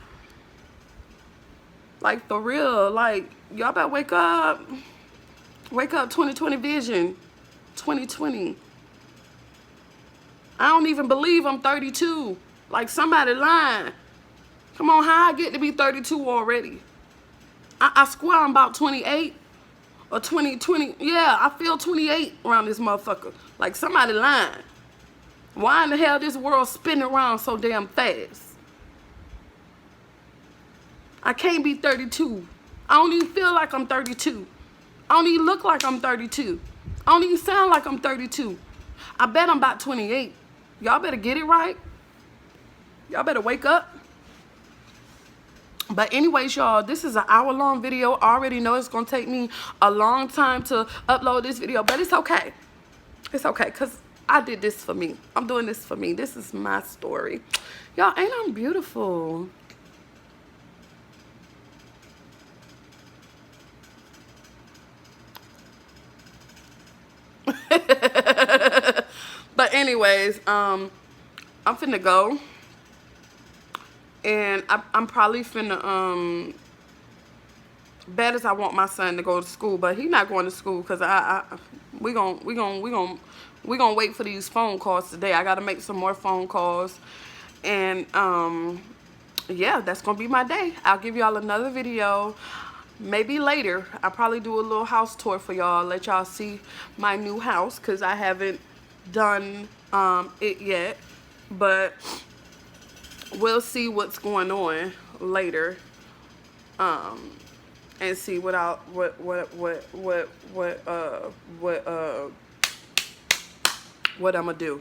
Like, for real. Like, y'all better wake up. Wake up, 2020 vision. 2020. I don't even believe I'm 32. Like, somebody lying. Come on, how I get to be 32 already? I swear I'm about 28. Or 20. Yeah, I feel 28 around this motherfucker. Like, somebody lying. Why in the hell this world spinning around so damn fast? I can't be 32. I don't even feel like I'm 32. I don't even look like I'm 32. I don't even sound like I'm 32. I bet I'm about 28. Y'all better get it right. Y'all better wake up. But anyways, y'all, this is an hour-long video. I already know it's going to take me a long time to upload this video, but it's okay. It's okay, because I did this for me. I'm doing this for me. This is my story. Y'all, ain't I beautiful? But anyways, I'm finna go. And I'm probably finna bad as I want my son to go to school, but he's not going to school because we gonna wait for these phone calls today. I gotta make some more phone calls, and yeah, that's gonna be my day. I'll give y'all another video maybe later. I'll probably do a little house tour for y'all, let y'all see my new house, because I haven't done it yet, but we'll see what's going on later, and see what I'm gonna do.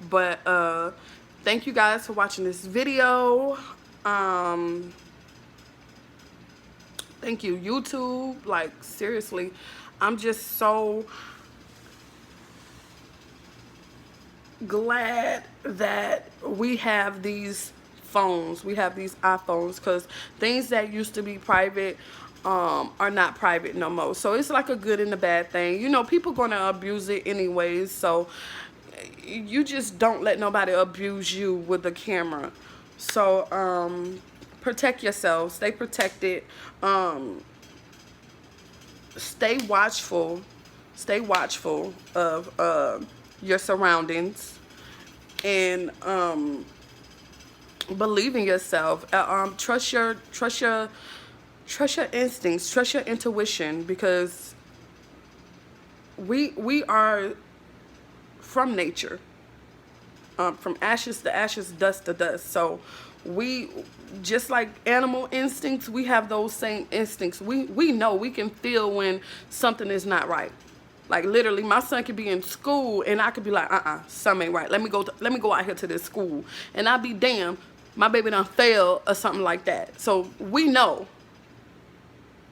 But thank you guys for watching this video. Thank you, YouTube. Like, seriously, I'm just so glad that we have these phones, we have these iPhones, because things that used to be private are not private no more. So it's like a good and a bad thing. You know, people gonna abuse it anyways, so you just don't let nobody abuse you with the camera. So protect yourself, stay protected, stay watchful of your surroundings, and believe in yourself. Trust your instincts, trust your intuition, because we are from nature, from ashes to ashes, dust to dust. So we, just like animal instincts, we have those same instincts. We know, we can feel when something is not right. Like, literally, my son could be in school and I could be like, something ain't right. Let me go out here to this school, and I'd be damn, my baby done failed or something like that. So we know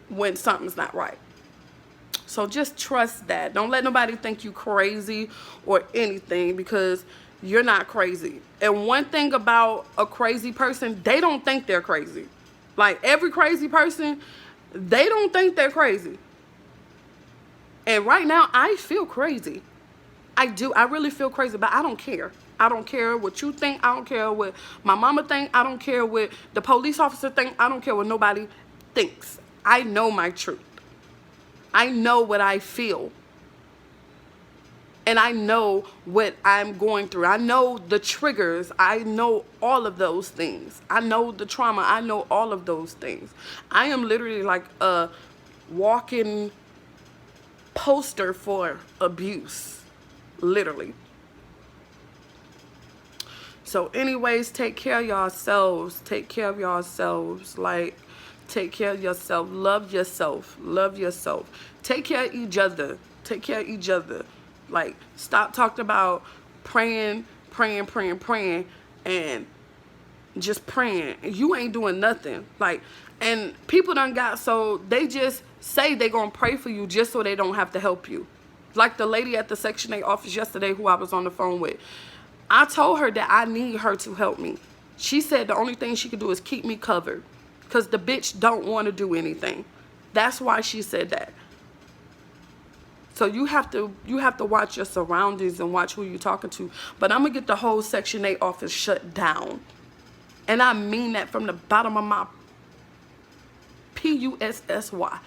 when something's not right. So just trust that. Don't let nobody think you crazy or anything, because you're not crazy. And one thing about a crazy person, they don't think they're crazy. Like, every crazy person, they don't think they're crazy. And right now, I feel crazy. I do. I really feel crazy, but I don't care. I don't care what you think. I don't care what my mama think. I don't care what the police officer think. I don't care what nobody thinks. I know my truth. I know what I feel. And I know what I'm going through. I know the triggers. I know all of those things. I know the trauma. I know all of those things. I am literally like a walking poster for abuse. Literally. So anyways, take care of yourselves. Take care of yourselves. Like, take care of yourself. Love yourself. Love yourself. Take care of each other. Take care of each other. Like, stop talking about praying, and just praying. You ain't doing nothing. Like, and people done got so they just say they gonna pray for you just so they don't have to help you. Like the lady at the Section 8 office yesterday who I was on the phone with. I told her that I need her to help me. She said the only thing she could do is keep me covered, because the bitch don't want to do anything. That's why she said that. So you have to watch your surroundings and watch who you're talking to. But I'm going to get the whole Section 8 office shut down. And I mean that from the bottom of my P-U-S-S-Y.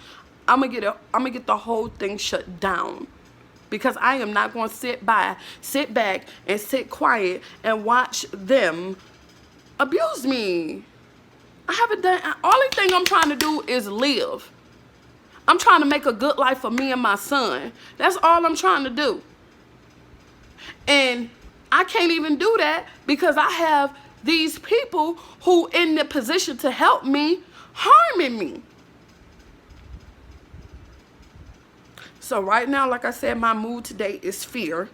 I'm going to get the whole thing shut down. Because I am not going to sit back and sit quiet and watch them abuse me. I haven't done, only thing I'm trying to do is live. I'm trying to make a good life for me and my son. That's all I'm trying to do. And I can't even do that because I have these people who in the position to help me harming me. So right now, like I said, my mood today is fear.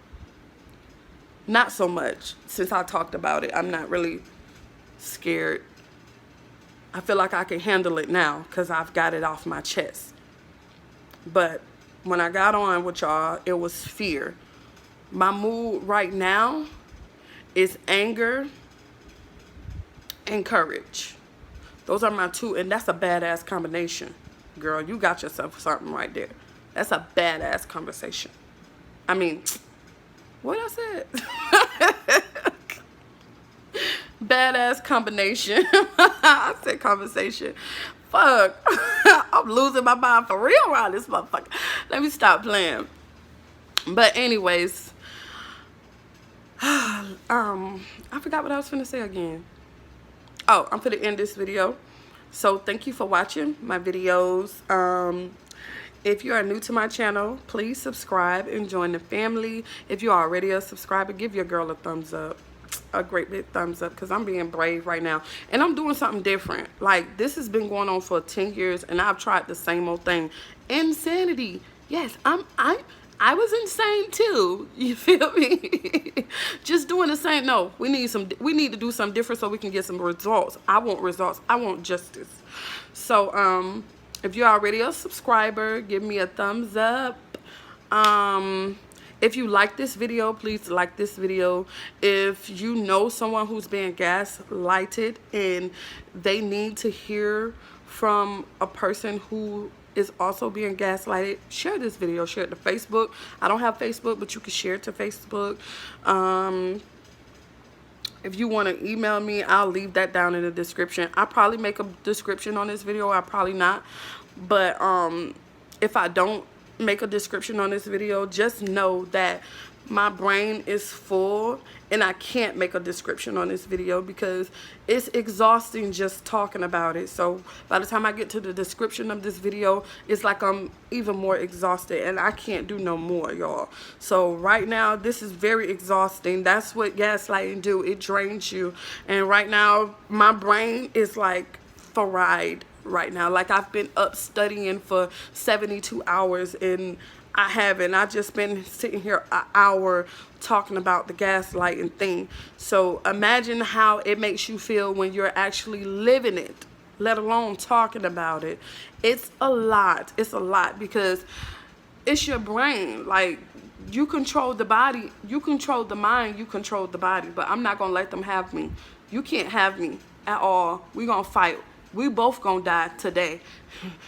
Not so much. Since I talked about it, I'm not really scared. I feel like I can handle it now because I've got it off my chest. But when I got on with y'all, it was fear. My mood right now is anger and courage. Those are my two, and that's a badass combination. Girl, you got yourself something right there. That's a badass conversation. I mean, what I said? badass combination. I said conversation. Fuck. I'm losing my mind for real around this motherfucker. Let me stop playing. But anyways, I forgot what I was finna say again. Oh, I'm finna end this video. So thank you for watching my videos. If you are new to my channel, please subscribe and join the family. If you're already a subscriber, give your girl a thumbs up. A great big thumbs up, because I'm being brave right now. And I'm doing something different. Like, this has been going on for 10 years, and I've tried the same old thing. Insanity. Yes, I was insane too. You feel me? Just doing the same. No, we need to do something different so we can get some results. I want results. I want justice. So, if you're already a subscriber, give me a thumbs up. If you like this video, please like this video. If you know someone who's being gaslighted and they need to hear from a person who is also being gaslighted, share this video. Share it to Facebook. I don't have Facebook, but you can share it to Facebook. If you want to email me, I'll leave that down in the description. I'll probably make a description on this video. I'll probably not. But if I don't make a description on this video, just know that my brain is full and I can't make a description on this video because it's exhausting just talking about it. So by the time I get to the description of this video, it's like I'm even more exhausted and I can't do no more, y'all. So right now, this is very exhausting. That's what gaslighting do. It drains you. And right now, my brain is like fried right now. Like, I've been up studying for 72 hours and I haven't. I've just been sitting here an hour talking about the gaslighting thing. So imagine how it makes you feel when you're actually living it, let alone talking about it. It's a lot. It's a lot because it's your brain. Like, you control the body, you control the mind, you control the body. But I'm not gonna let them have me. You can't have me at all. We gonna fight. We both gonna die today.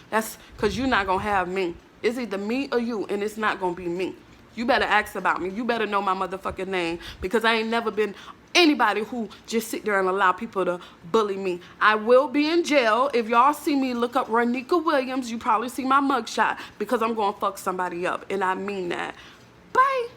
That's because you're not gonna have me. It's either me or you, and it's not gonna be me. You better ask about me. You better know my motherfucking name, because I ain't never been anybody who just sit there and allow people to bully me. I will be in jail. If y'all see me, look up Ronika Williams. You probably see my mugshot, because I'm gonna fuck somebody up, and I mean that. Bye.